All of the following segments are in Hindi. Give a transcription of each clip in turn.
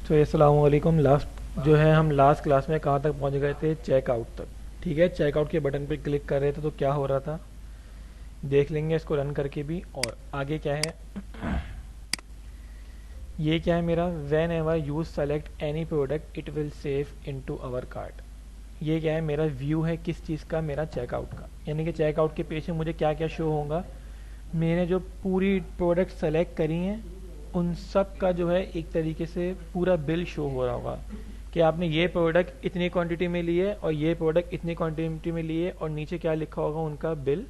तो अस्सलाम वालेकुम। लास्ट जो है हम लास्ट क्लास में कहाँ तक पहुँच गए थे? चेकआउट तक। ठीक है, चेकआउट के बटन पे क्लिक कर रहे थे तो क्या हो रहा था देख लेंगे इसको रन करके भी। और आगे क्या है, ये क्या है मेरा, when ever use select any product it will save into our cart. ये क्या है, मेरा व्यू है किस चीज़ का, मेरा चेकआउट का। यानी कि चेकआउट के पेज में मुझे क्या क्या शो होगा, मैंने जो पूरी प्रोडक्ट सेलेक्ट करी हैं उन सब का जो है एक तरीके से पूरा बिल शो हो रहा होगा कि आपने ये प्रोडक्ट इतनी क्वांटिटी में ली है और ये प्रोडक्ट इतनी क्वांटिटी में ली है, और नीचे क्या लिखा होगा उनका बिल।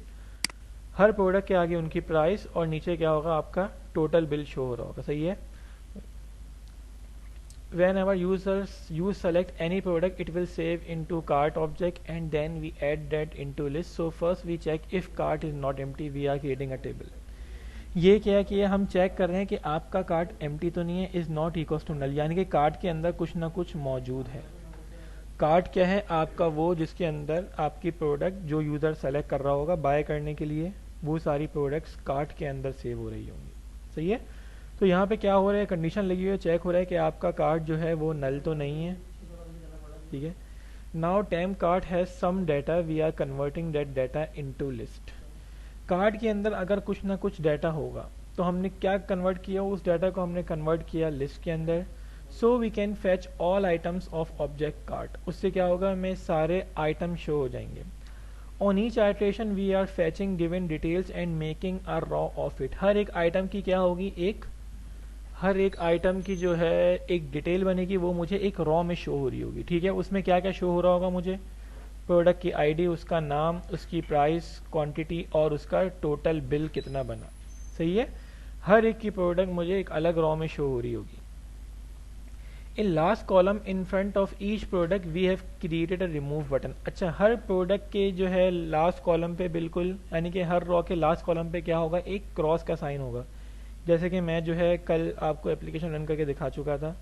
हर प्रोडक्ट के आगे उनकी प्राइस और नीचे क्या होगा, आपका टोटल बिल शो हो रहा होगा। सही है। Whenever users use select any product, it will save into cart object and then we add that into list. So first we check if cart is not empty, we are creating a table. ये क्या किया, हम चेक कर रहे हैं कि आपका कार्ट एम्प्टी तो नहीं है, is not equal to null, यानी कि कार्ट के अंदर कुछ ना कुछ मौजूद है। कार्ट क्या है आपका, वो जिसके अंदर आपकी प्रोडक्ट जो यूज़र सेलेक्ट कर रहा होगा बाय करने के लिए, वो सारी प्रोडक्ट्स कार्ट के अंदर सेव हो रही होंगी। सही है। तो यहाँ पे क्या हो रहा है, कंडीशन लगी हुई है, चेक हो रहा है कि आपका कार्ट जो है वो नल तो नहीं है। ठीक है। Now temp cart has some data, we are converting that data into list. Cart के अंदर अगर कुछ ना कुछ डाटा होगा तो हमने क्या कन्वर्ट किया, उस डाटा को हमने कन्वर्ट किया लिस्ट के अंदर। So we can fetch all items of object cart. उससे क्या होगा, हमें सारे आइटम शो हो जाएंगे। On each iteration we are fetching given details and making a row of it. हर एक आइटम की क्या होगी, हर एक आइटम की जो है एक डिटेल बनेगी, वो मुझे एक रॉ में शो हो रही होगी। ठीक है। उसमें क्या क्या शो हो रहा होगा मुझे, प्रोडक्ट की आईडी, उसका नाम, उसकी प्राइस, क्वांटिटी और उसका टोटल बिल कितना बना। सही है। हर एक की प्रोडक्ट मुझे एक अलग रॉ में शो हो रही होगी। In last column in front of each product we have created a remove button. अच्छा, हर प्रोडक्ट के जो है लास्ट कॉलम पे बिल्कुल, यानी कि हर रॉ के लास्ट कॉलम पे क्या होगा, एक क्रॉस का साइन होगा। जैसे कि मैं जो है कल आपको एप्लीकेशन रन करके दिखा चुका था।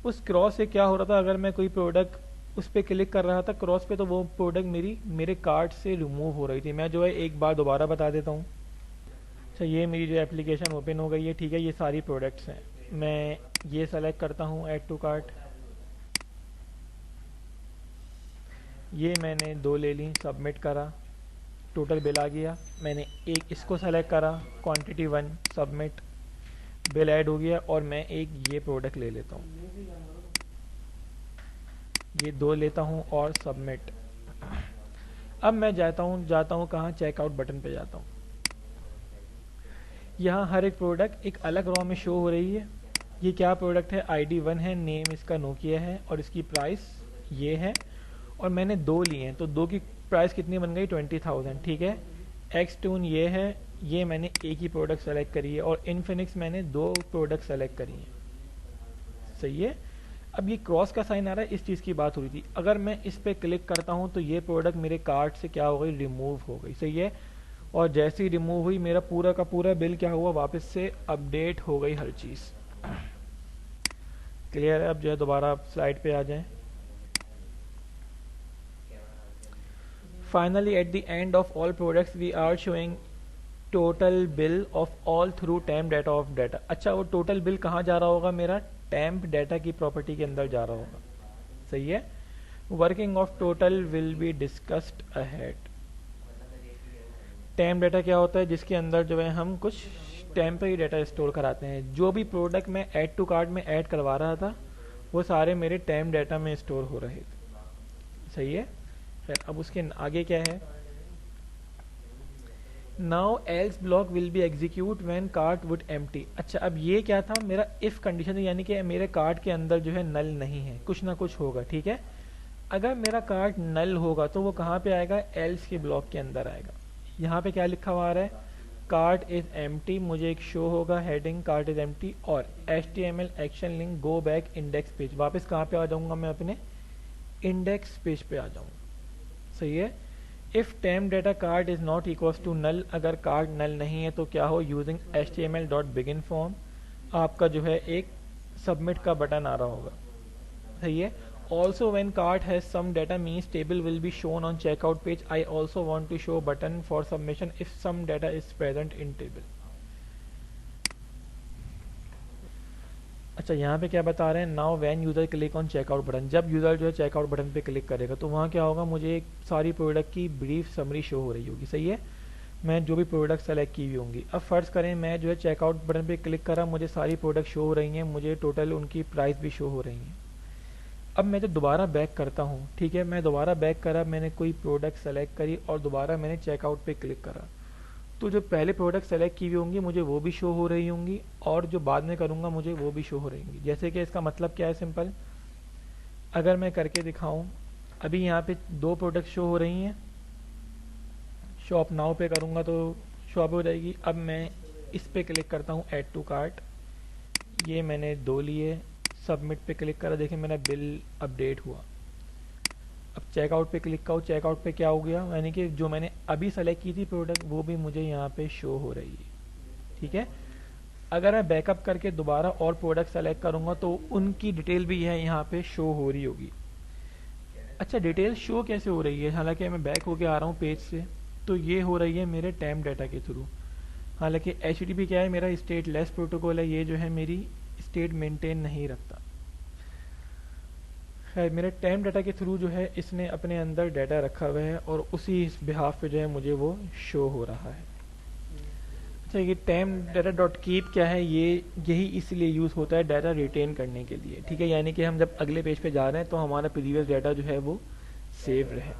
उस क्रॉस से क्या हो रहा था, अगर मैं कोई प्रोडक्ट उस पर क्लिक कर रहा था क्रॉस पे, तो वो प्रोडक्ट मेरे कार्ट से रिमूव हो रही थी। मैं जो है एक बार दोबारा बता देता हूँ। अच्छा, ये मेरी जो एप्लीकेशन ओपन हो गई है। ठीक है, ये सारी प्रोडक्ट्स हैं। मैं ये सेलेक्ट करता हूँ ऐड टू कार्ट, ये मैंने 2 ले ली, सबमिट करा, टोटल बिल आ गया। मैंने एक इसको सेलेक्ट करा, क्वांटिटी 1, सबमिट, बिल ऐड हो गया। और मैं एक ये प्रोडक्ट ले लेता हूँ, ये 2 लेता हूँ और सबमिट। अब मैं जाता हूँ कहाँ, चेकआउट बटन पे जाता हूँ। यहाँ हर एक प्रोडक्ट एक अलग रॉ में शो हो रही है। ये क्या प्रोडक्ट है, आईडी 1 है, नेम इसका नोकिया है और इसकी प्राइस ये है। और मैंने 2 लिए हैं तो 2 की प्राइस कितनी बन गई, 20,000। ठीक है। एक्स टून ये है, ये मैंने एक ही प्रोडक्ट सेलेक्ट करी है, और इनफिनिक्स मैंने 2 प्रोडक्ट सेलेक्ट करी हैं। सही है। अब ये क्रॉस का साइन आ रहा है, इस चीज़ की बात हो रही थी। अगर मैं इस पर क्लिक करता हूँ तो ये प्रोडक्ट मेरे कार्ट से क्या हो गई, रिमूव हो गई। सही है। और जैसे ही रिमूव हुई, मेरा पूरा का पूरा बिल क्या हुआ, वापस से अपडेट हो गई हर चीज़। क्लियर है। अब जो है दोबारा स्लाइड पे आ जाएं। Finally at the end of all products we are showing total bill of all through temp data of data. अच्छा, वो टोटल बिल कहाँ जा रहा होगा, मेरा टैम्प डाटा की प्रॉपर्टी के अंदर जा रहा होगा। सही है। Working of total will be discussed ahead. Temp data क्या होता है, जिसके अंदर जो है हम कुछ टेम्पररी डाटा स्टोर कराते हैं। जो भी प्रोडक्ट मैं ऐड टू कार्ट में ऐड करवा रहा था वो सारे मेरे टैम्प डाटा में स्टोर हो रहे थे। सही है। फिर अब उसके आगे क्या है, now else block will be execute when cart would empty. अच्छा, अब ये क्या था, मेरा इफ कंडीशन, यानी कि मेरे कार्ट के अंदर जो है नल नहीं है, कुछ ना कुछ होगा। ठीक है। अगर मेरा कार्ट नल होगा तो वो कहाँ पे आएगा, एल्स के ब्लॉक के अंदर आएगा। यहाँ पे क्या लिखा हुआ आ रहा है, कार्ट इज एम्प्टी, मुझे एक शो होगा हेडिंग कार्ट इज एम्प्टी, और HTML action link go back index page. वापस कहाँ पे आ जाऊँगा, मैं अपने इंडेक्स पेज पे आ जाऊँगा। सही है। If temp data card is not equals to null, अगर कार्ड नल नहीं है तो क्या हो, यूजिंग HTML.begin फॉर्म, आपका जो है एक सबमिट का बटन आ रहा होगा। सही है। Also when cart has some data means table will be shown on checkout page. I also want to show button for submission if some data is present in table. अच्छा यहाँ पे क्या बता रहे हैं, now when user click on checkout button, जब यूज़र जो है चेकआउट बटन पे क्लिक करेगा तो वहाँ क्या होगा, मुझे एक सारी प्रोडक्ट की ब्रीफ समरी शो हो रही होगी, सही है, मैं जो भी प्रोडक्ट सेलेक्ट की हुई होंगी। अब फ़र्ज़ करें मैं जो है चेकआउट बटन पे क्लिक करा, मुझे सारी प्रोडक्ट शो हो रही हैं, मुझे टोटल उनकी प्राइस भी शो हो रही हैं। अब मैं जब दोबारा बैक करता हूँ, ठीक है, मैं दोबारा बैक करा, मैंने कोई प्रोडक्ट सेलेक्ट करी और दोबारा मैंने चेकआउट पे क्लिक करा, तो जो पहले प्रोडक्ट सेलेक्ट की हुई होंगी मुझे वो भी शो हो रही होंगी और जो बाद में करूँगा मुझे वो भी शो हो रही होंगी। जैसे कि इसका मतलब क्या है, सिंपल अगर मैं करके दिखाऊं, अभी यहाँ पे दो प्रोडक्ट शो हो रही हैं, शॉप नाउ पे करूँगा तो शॉप हो जाएगी। अब मैं इस पे क्लिक करता हूँ ऐड टू कार्ट, ये मैंने दो लिए, सबमिट पे क्लिक करा, देखिए मेरा बिल अपडेट हुआ। अब चेकआउट पे क्लिक करो, चेकआउट पे क्या हो गया, यानी कि जो मैंने अभी सेलेक्ट की थी प्रोडक्ट वो भी मुझे यहाँ पे शो हो रही है, ठीक है। अगर मैं बैकअप करके दोबारा और प्रोडक्ट सेलेक्ट करूँगा तो उनकी डिटेल भी है यहाँ पे शो हो रही होगी। अच्छा डिटेल शो कैसे हो रही है, हालांकि मैं बैक होके आ रहा हूँ पेज से, तो ये हो रही है मेरे टैम डाटा के थ्रू। हालांकि HTTP क्या है, मेरा स्टेटलेस प्रोटोकॉल है, ये जो है मेरी स्टेट मेंटेन नहीं रखता। खैर मेरे टाइम डाटा के थ्रू जो है इसने अपने अंदर डाटा रखा हुआ है और उसी बिहाफ पे जो है मुझे वो शो हो रहा है। अच्छा ये टाइम डाटा डॉट कीप क्या है, ये यही इसलिए यूज़ होता है डाटा रिटेन करने के लिए, ठीक है, यानी कि हम जब अगले पेज पे जा रहे हैं तो हमारा प्रीवियस डाटा जो है वो सेव रहे।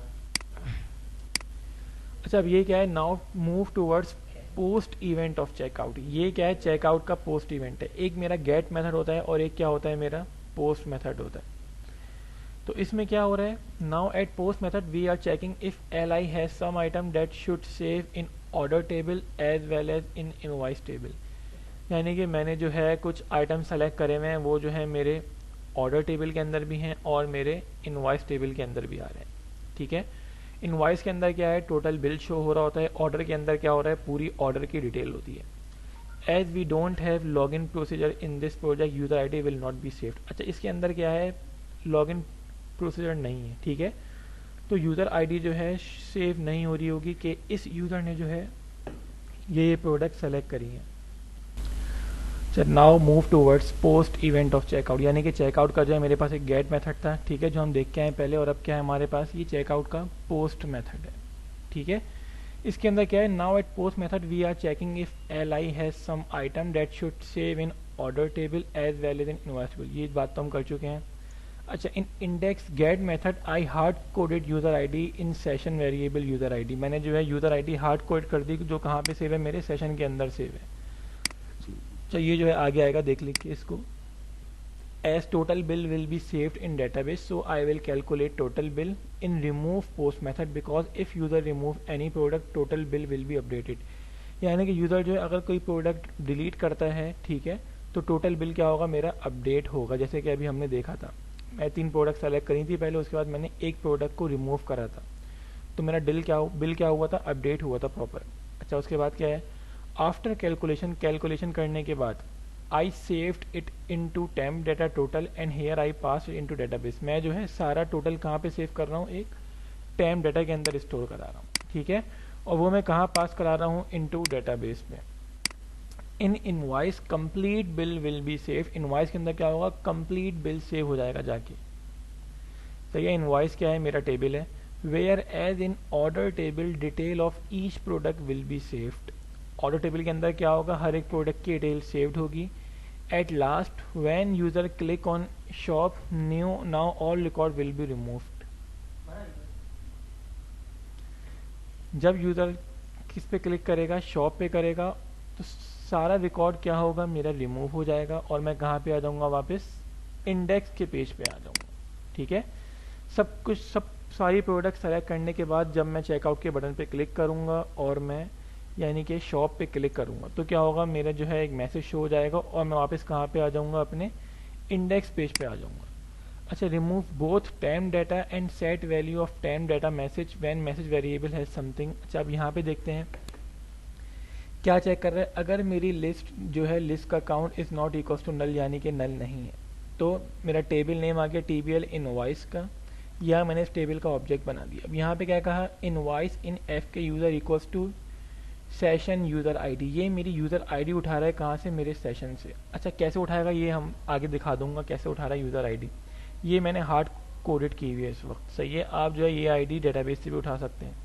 अच्छा अब ये क्या है, now move towards post event of checkout, ये क्या है, चेकआउट का पोस्ट इवेंट है। एक मेरा गेट मेथड होता है और एक क्या होता है, मेरा पोस्ट मेथड होता है। तो इसमें क्या हो रहा है, now at post method we are checking if li has some item that should save in order table as well as in invoice table, यानी कि मैंने जो है कुछ आइटम सेलेक्ट करे हुए हैं, वो जो है मेरे ऑर्डर टेबल के अंदर भी हैं और मेरे इनवॉइस टेबल के अंदर भी आ रहे हैं, ठीक है। इनवॉइस के अंदर क्या है, टोटल बिल शो हो रहा होता है, ऑर्डर के अंदर क्या हो रहा है, पूरी ऑर्डर की डिटेल होती है। As we don't have log in procedure in this project user ID will not be saved. अच्छा इसके अंदर क्या है, लॉग इन प्रोसीजर नहीं है, ठीक है, तो यूज़र ID जो है सेव नहीं हो रही होगी कि इस यूज़र ने जो है ये प्रोडक्ट सेलेक्ट करी है। चल now move towards post event of checkout, यानी कि चेकआउट का जो है मेरे पास एक गेट मेथड था, ठीक है, जो हम देख के आए पहले, और अब क्या है हमारे पास ये चेकआउट का पोस्ट मेथड है, ठीक है। इसके अंदर क्या है, now at post method we are checking if li has some item that should save in order table as well as in invoice table, ये बात तो हम कर चुके हैं। अच्छा in index get method I hard coded user ID in session variable user ID, मैंने जो है यूज़र ID हार्ड कोड कर दी, जो कहाँ पे सेव है, मेरे सेशन के अंदर सेव है। अच्छा ये जो है आगे आएगा, देख लीजिए इसको, as total bill will be saved in database so I will calculate total bill in remove post method because if user remove any product total bill will be updated, यानी कि यूज़र जो है अगर कोई प्रोडक्ट डिलीट करता है, ठीक है, तो टोटल बिल क्या होगा, मेरा अपडेट होगा। जैसे कि अभी हमने देखा था, मैं 3 प्रोडक्ट सेलेक्ट करी थी पहले, उसके बाद मैंने एक प्रोडक्ट को रिमूव करा था, तो मेरा बिल क्या हुआ था, अपडेट हुआ था प्रॉपर। अच्छा उसके बाद क्या है, आफ्टर कैलकुलेशन करने के बाद I saved it into temp data total and here I pass into database, मैं जो है सारा टोटल कहाँ पे सेव कर रहा हूँ, एक टेम्प डाटा के अंदर स्टोर करा रहा हूँ, ठीक है, और वो मैं कहाँ पास करा रहा हूँ, इनटू डेटाबेस में। In invoice complete bill will B save, invoice के अंदर क्या होगा, कंप्लीट बिल सेव हो जाएगा जाके, सही है। इनवॉइस क्या है, मेरा टेबल है, where as in order table detail of each product will be saved, order table के अंदर क्या होगा, हर एक प्रोडक्ट की डिटेल सेव्ड होगी। At last when user click on shop new now all record will be removed, जब यूजर किस पे क्लिक करेगा, शॉप पे करेगा, तो सारा रिकॉर्ड क्या होगा, मेरा रिमूव हो जाएगा और मैं कहाँ पे आ जाऊँगा, वापस इंडेक्स के पेज पे आ जाऊँगा, ठीक है। सब सारी प्रोडक्ट सेलेक्ट करने के बाद जब मैं चेकआउट के बटन पे क्लिक करूँगा और मैं यानी कि शॉप पे क्लिक करूँगा, तो क्या होगा, मेरा जो है एक मैसेज शो हो जाएगा और मैं वापस कहाँ पे आ जाऊँगा, अपने इंडेक्स पेज पे आ जाऊँगा। अच्छा remove both time data and set value of time data message when message variable has something. अच्छा अब यहाँ पे देखते हैं क्या चेक कर रहा है, अगर मेरी लिस्ट जो है, लिस्ट का count is not equal to null, यानी कि नल नहीं है, तो मेरा टेबल नेम आ गया TBL इनवॉइस का, या मैंने इस टेबल का ऑब्जेक्ट बना दिया। अब यहाँ पे क्या कहा, इनवॉइस इन F के user equals to session user ID, ये मेरी यूज़र आईडी उठा रहा है कहाँ से, मेरे सेशन से। अच्छा कैसे उठाएगा ये हम आगे दिखा दूंगा कैसे उठा रहा है यूज़र आईडी। ये मैंने हार्ड कोडेड की हुई है इस वक्त, सही है। आप जो है ये आईडी डेटाबेस से भी उठा सकते हैं।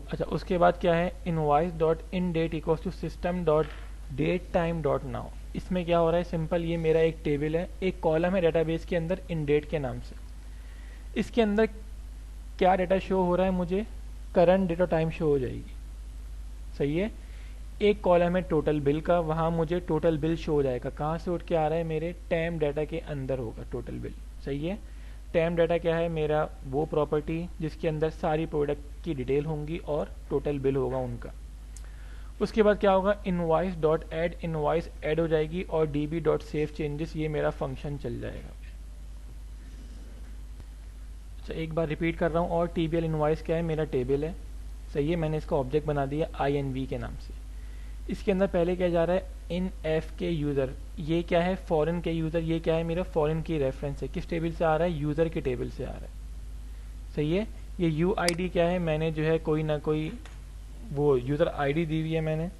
अच्छा उसके बाद क्या है, invoice dot in date equals to system dot date time dot now. इसमें क्या हो रहा है, सिंपल, ये मेरा एक टेबल है, एक कॉलम है डेटाबेस के अंदर इन डेट के नाम से। इसके अंदर क्या डेटा शो हो रहा है, मुझे करंट डेट और टाइम शो हो जाएगी, सही है। एक कॉलम है टोटल बिल का, वहाँ मुझे टोटल बिल शो हो जाएगा। कहाँ से उठ के आ रहा है, मेरे टैम डाटा के अंदर होगा टोटल बिल, सही है। टैम डाटा क्या है, मेरा वो प्रॉपर्टी जिसके अंदर सारी प्रोडक्ट की डिटेल होंगी और टोटल बिल होगा उनका। उसके बाद क्या होगा, invoice dot add, invoice add हो जाएगी और डीबी डॉट सेव चेंजेस, ये मेरा फंक्शन चल जाएगा। अच्छा एक बार रिपीट कर रहा हूँ, और टीबीएल इनवाइस क्या है, मेरा टेबल है, सही है। मैंने इसका ऑब्जेक्ट बना दिया INV के नाम से। इसके अंदर पहले क्या जा रहा है, इन एफ के यूज़र, ये क्या है फॉरेन के यूज़र, ये क्या है मेरा फॉरेन की रेफरेंस है। किस टेबल से आ रहा है, यूज़र के टेबल से आ रहा है, सही है। ये UID क्या है, मैंने जो है कोई ना कोई वो यूज़र ID दी हुई है, मैंने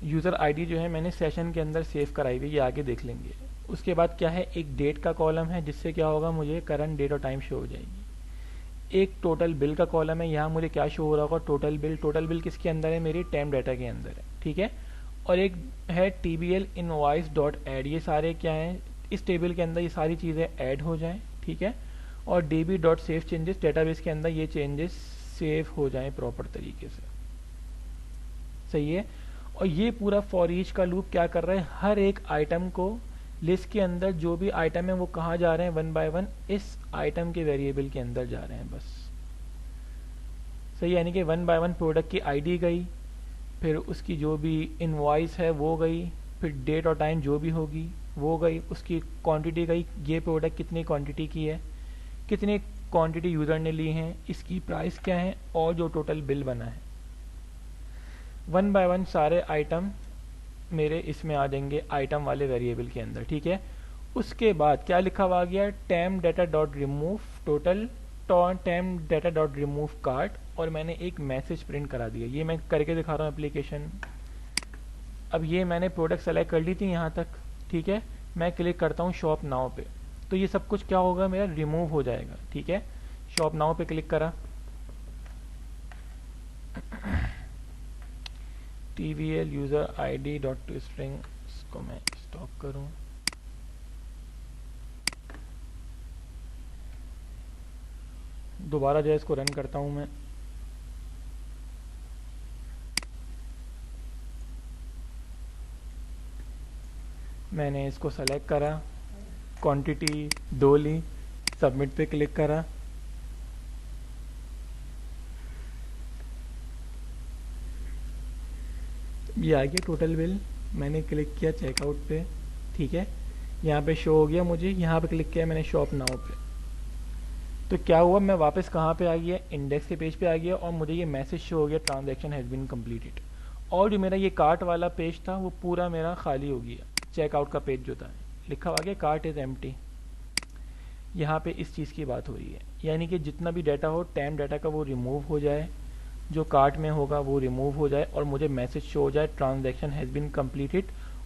यूज़र ID जो है मैंने सेशन के अंदर सेव कराई हुई है, ये आगे देख लेंगे। उसके बाद क्या है, एक डेट का कॉलम है जिससे क्या होगा, मुझे करंट डेट और टाइम शो हो जाएगी। एक टोटल बिल का कॉलम है, यहाँ मुझे क्या शो हो रहा होगा, टोटल बिल। टोटल बिल किसके अंदर है, मेरी टैम डाटा के अंदर है, ठीक है। और एक है TBL इनवाइस डॉट ऐड, ये सारे क्या हैं, इस टेबल के अंदर ये सारी चीज़ें ऐड हो जाएं, ठीक है। और DB dot save changes, database के अंदर ये चेंजेस सेव हो जाएं प्रॉपर तरीके से, सही है। और ये पूरा फॉर ईच का लूप क्या कर रहा है, हर एक आइटम को लिस्ट के अंदर जो भी आइटम है वो कहाँ जा रहे हैं, वन बाय वन इस आइटम के वेरिएबल के अंदर जा रहे हैं बस, सही। यानी कि वन बाय वन प्रोडक्ट की ID गई, फिर उसकी जो भी इनवॉइस है वो गई, फिर डेट और टाइम जो भी होगी वो गई, उसकी क्वांटिटी गई, ये प्रोडक्ट कितनी क्वांटिटी की है, कितनी क्वांटिटी यूज़र ने ली है, इसकी प्राइस क्या है, और जो टोटल बिल बना है। वन बाय वन सारे आइटम मेरे इसमें आ जाएंगे आइटम वाले वेरिएबल के अंदर, ठीक है। उसके बाद क्या लिखा हुआ गया, time data dot remove total, time data dot remove cart, और मैंने एक मैसेज प्रिंट करा दिया। ये मैं करके दिखा रहा हूँ एप्लीकेशन। अब ये मैंने प्रोडक्ट सेलेक्ट कर ली थी यहाँ तक, ठीक है। मैं क्लिक करता हूँ शॉप नाउ पे, तो ये सब कुछ क्या होगा, मेरा रिमूव हो जाएगा, ठीक है। शॉप नाउ पे क्लिक करा, TBL user ID dot to string, इसको मैं स्टॉप करूँ। दोबारा जो है इसको रन करता हूँ मैं। मैंने इसको सेलेक्ट करा, क्वांटिटी 2 ली, सबमिट पे क्लिक करा। ये आ गया टोटल बिल, मैंने क्लिक किया चेकआउट पे, ठीक है। यहाँ पे शो हो गया मुझे, यहाँ पे क्लिक किया मैंने शॉप नाउ पे, तो क्या हुआ, मैं वापस कहाँ पे आ गया, इंडेक्स के पेज पे आ गया, और मुझे ये मैसेज शो हो गया, ट्रांजैक्शन हैज़ बीन कंप्लीटेड। और जो मेरा ये कार्ट वाला पेज था वो पूरा मेरा खाली हो गया। चेकआउट का पेज जो था, लिखा हुआ गया कार्ट इज़ एम्प्टी। यहाँ पे इस चीज़ की बात हो रही है, यानी कि जितना भी डाटा हो टैम डाटा का वो रिमूव हो जाए, जो कार्ट में होगा वो रिमूव हो जाए, और मुझे मैसेज शो हो जाए ट्रांजैक्शन हैज़ बीन कंप्लीटेड,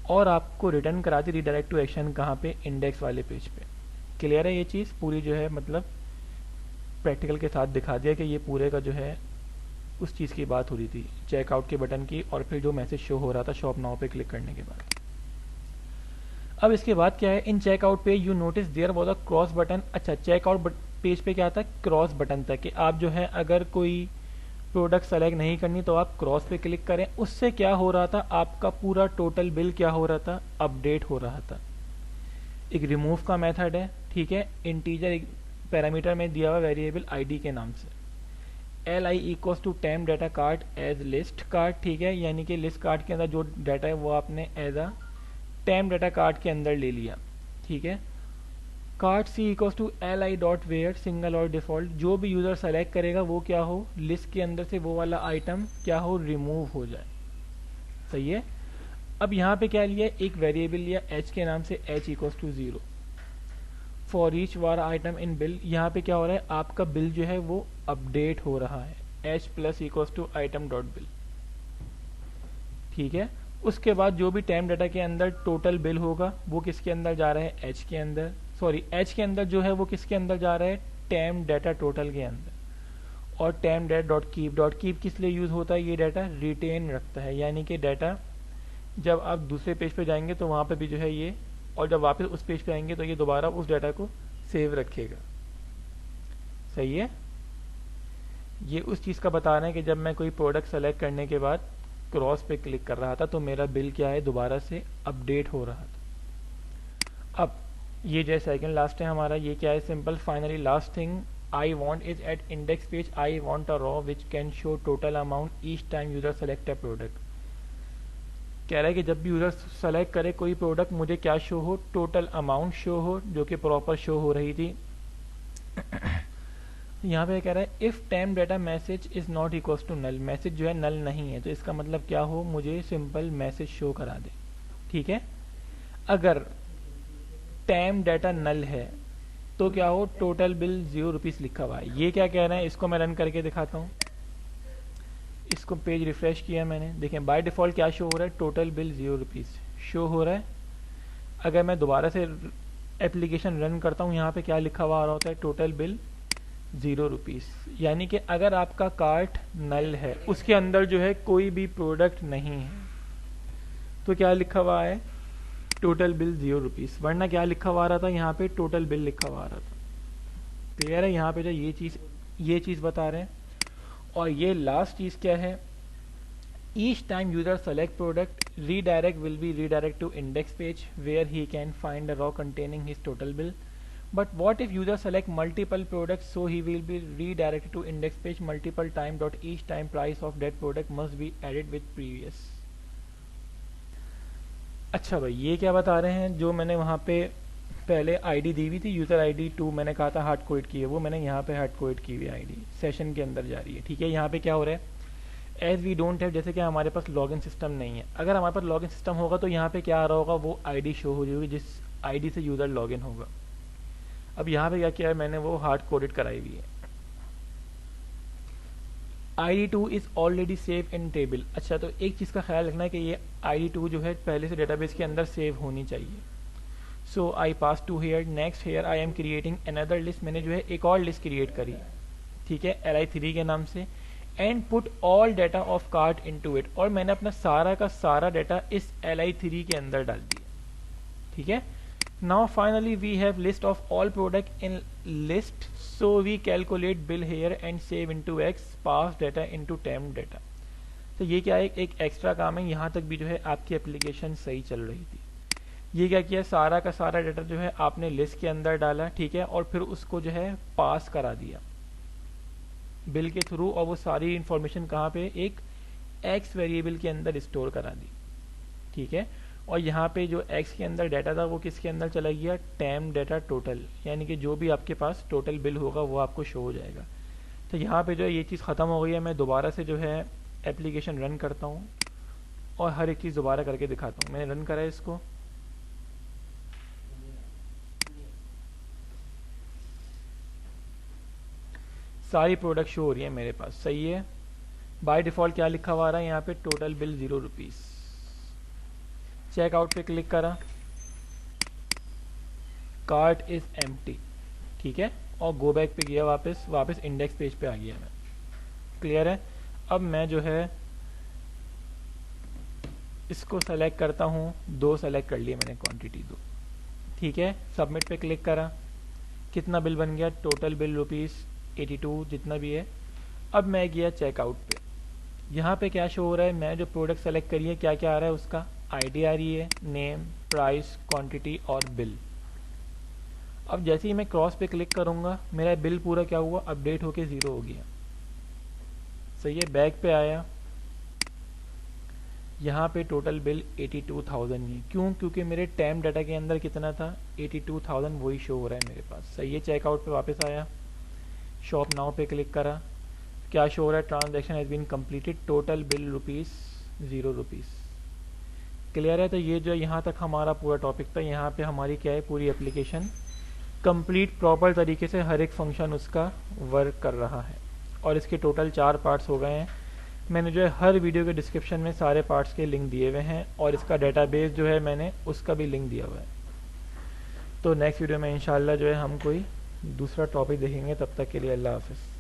और आपको रिटर्न करा दी रीडायरेक्ट टू एक्शन कहाँ पे, इंडेक्स वाले पेज पे। क्लियर है ये चीज़ पूरी, जो है मतलब प्रैक्टिकल के साथ दिखा दिया कि ये पूरे का जो है उस चीज़ की बात हो रही थी, चेकआउट के बटन की, और फिर जो मैसेज शो हो रहा था शॉप नाउ पे क्लिक करने के बाद। अब इसके बाद क्या है, इन चेकआउट पे you notice there was a cross button. अच्छा चेकआउट पेज पे क्या था, क्रॉस बटन था कि आप जो है अगर कोई प्रोडक्ट सेलेक्ट नहीं करनी तो आप क्रॉस पे क्लिक करें। उससे क्या हो रहा था, आपका पूरा टोटल बिल क्या हो रहा था, अपडेट हो रहा था। एक रिमूव का मेथड है, ठीक है, इंटीजर एक पैरामीटर में दिया हुआ वेरिएबल ID के नाम से, LI equals to temp data card as list card, ठीक है। यानी कि लिस्ट कार्ड के अंदर जो डाटा है वो आपने as a temp data card के अंदर ले लिया, ठीक है। Card C equals to LI dot where single और डिफॉल्ट, जो भी यूज़र सेलेक्ट करेगा वो क्या हो, लिस्ट के अंदर से वो वाला आइटम क्या हो, रिमूव हो जाए, सही है। अब यहाँ पे क्या लिया, एक वेरिएबल लिया H के नाम से, H equals to 0 for each var item in bill. यहाँ पे क्या हो रहा है, आपका बिल जो है वो अपडेट हो रहा है, H plus equals to item dot bill. ठीक है। उसके बाद जो भी टाइम डाटा के अंदर टोटल बिल होगा वो किसके अंदर जा रहा है, एच के अंदर, सॉरी एच के अंदर जो है वो किसके अंदर जा रहा है, टाइम डाटा टोटल के अंदर। और टाइम डाटा डॉट कीप किस लिए यूज़ होता है, ये डाटा रिटेन रखता है, यानी कि डाटा जब आप दूसरे पेज पे जाएंगे तो वहाँ पे भी जो है ये, और जब वापस उस पेज पे आएंगे तो ये दोबारा उस डाटा को सेव रखेगा। सही है। ये उस चीज़ का बता रहे हैं कि जब मैं कोई प्रोडक्ट सेलेक्ट करने के बाद क्रॉस पे क्लिक कर रहा था तो मेरा बिल क्या है, दोबारा से अपडेट हो रहा था। अब ये जो सेकंड लास्ट है हमारा, ये क्या है, simple finally last thing I want is at index page I want a row which can show total amount each time user select a product. कह रहा है कि जब भी यूजर सेलेक्ट करे कोई प्रोडक्ट मुझे क्या शो हो, टोटल अमाउंट शो हो, जो कि प्रॉपर शो हो रही थी। यहाँ पे कह रहा है if time data message is not equal to null, message जो है नल नहीं है, तो इसका मतलब क्या हो, मुझे सिंपल मैसेज शो करा दे। ठीक है। अगर टाइम डाटा नल है तो क्या हो, टोटल बिल 0 रुपीज लिखा हुआ है। ये क्या कह रहे हैं, इसको मैं रन करके दिखाता हूँ। इसको पेज रिफ्रेश किया मैंने, देखें बाय डिफॉल्ट क्या शो हो रहा है, टोटल बिल 0 रुपीज शो हो रहा है। अगर मैं दोबारा से एप्लीकेशन रन करता हूँ, यहाँ पे क्या लिखा हुआ आ रहा होता है, टोटल बिल 0 रुपीज। यानी कि अगर आपका कार्ट नल है, उसके अंदर जो है कोई भी प्रोडक्ट नहीं है, तो क्या लिखा हुआ है, टोटल बिल 0 रुपीज। वरना क्या लिखा हुआ आ रहा था, यहाँ पे टोटल बिल लिखा हुआ आ रहा था। क्लियर है। यहाँ पे जो ये चीज बता रहे हैं। और ये लास्ट चीज क्या है, each time user select product redirect will be redirect to index page where he can find a row containing his total bill. But what if user select multiple products, so he will be redirected to index page multiple time dot each time price of that product must be added with previous. अच्छा भाई, ये क्या बता रहे हैं, जो मैंने वहाँ पे पहले आईडी दी हुई थी, यूज़र आईडी 2 मैंने कहा था हार्ड कोड की है, वो मैंने यहाँ पे हार्ड कोड की हुई आईडी सेशन के अंदर जा रही है। ठीक है। यहाँ पे क्या हो रहा है, एज वी डोंट हैव, जैसे कि हमारे पास लॉगिन सिस्टम नहीं है। अगर हमारे पास लॉगिन सिस्टम होगा तो यहाँ पे क्या आ रहा होगा, वो आईडी शो हो जाएगी जिस आईडी से यूज़र लॉगिन होगा। अब यहाँ पे क्या किया है मैंने, वो हार्ड कोडेड कराई हुई है। ID2 is already save in table. अच्छा, तो एक चीज़ का ख्याल रखना है कि ये ID2 जो है पहले से डेटाबेस के अंदर सेव होनी चाहिए। So I pass to here, next here I am creating another list. मैंने जो है एक और लिस्ट क्रिएट करी, ठीक है, li3 के नाम से, and put all data of cart into it. और मैंने अपना सारा का सारा डाटा इस li3 के अंदर डाल दिया। ठीक है। Now finally we have list of all product in list, so we calculate bill here and save into x, pass data into time data. तो ये क्या है, एक एक्स्ट्रा काम है। यहाँ तक भी जो है आपकी एप्लीकेशन सही चल रही थी। ये क्या किया, सारा का सारा डाटा जो है आपने लिस्ट के अंदर डाला, ठीक है, और फिर उसको जो है पास करा दिया बिल के थ्रू, और वो सारी इंफॉर्मेशन कहाँ पे, एक एक्स वेरिएबल के अंदर स्टोर करा दी। ठीक है। और यहाँ पे जो एक्स के अंदर डाटा था वो किसके अंदर चला गया, टाइम डाटा टोटल, यानी कि जो भी आपके पास टोटल बिल होगा वो आपको शो हो जाएगा। तो यहाँ पे जो है ये चीज़ ख़त्म हो गई है। मैं दोबारा से जो है एप्लीकेशन रन करता हूँ और हर एक चीज़ दोबारा करके दिखाता हूँ। मैंने रन करा है इसको, सारी प्रोडक्ट शो हो रही है मेरे पास। सही है। बाय डिफ़ॉल्ट क्या लिखा हुआ रहा है यहाँ पे, टोटल बिल 0 रुपीज़। चेकआउट पे क्लिक करा, कार्ट इज एम्प्टी। ठीक है। और गो बैक पे गया, वापस इंडेक्स पेज पे आ गया मैं। क्लियर है। अब मैं जो है इसको सेलेक्ट करता हूँ, 2 सेलेक्ट कर लिए मैंने, क्वांटिटी 2। ठीक है। सबमिट पे क्लिक करा, कितना बिल बन गया, टोटल बिल ₹82 जितना भी है। अब मैं गया चेकआउट पे, यहाँ पे क्या शो हो रहा है, मैं जो प्रोडक्ट सेलेक्ट करी है क्या क्या आ रहा है, उसका आईडी आ रही है, नेम, प्राइस, क्वांटिटी और बिल। अब जैसे ही मैं क्रॉस पे क्लिक करूँगा मेरा बिल पूरा क्या हुआ, अपडेट होके 0 हो गया। सही है। बैक पे आया, यहाँ पे टोटल बिल 82,000 ही। क्यों, क्योंकि मेरे टाइम डाटा के अंदर कितना था, 82,000 वही शो हो रहा है मेरे पास। सही है। चेकआउट पे वापस आया, शॉप नाउ पे क्लिक करा, क्या शो हो रहा है, transaction has been completed, total bill ₹0 rupees. Clear है। तो ये जो यहाँ तक हमारा पूरा टॉपिक था, यहाँ पे हमारी क्या है, पूरी एप्लीकेशन कंप्लीट प्रॉपर तरीके से हर एक फंक्शन उसका वर्क कर रहा है। और इसके टोटल 4 पार्ट्स हो गए हैं। मैंने जो है हर वीडियो के डिस्क्रिप्शन में सारे पार्ट्स के लिंक दिए हुए हैं, और इसका डेटाबेस जो है मैंने उसका भी लिंक दिया हुआ है। तो नेक्स्ट वीडियो में इंशाल्लाह जो है हम कोई दूसरा टॉपिक देखेंगे। तब तक के लिए अल्लाह हाफ़िज़।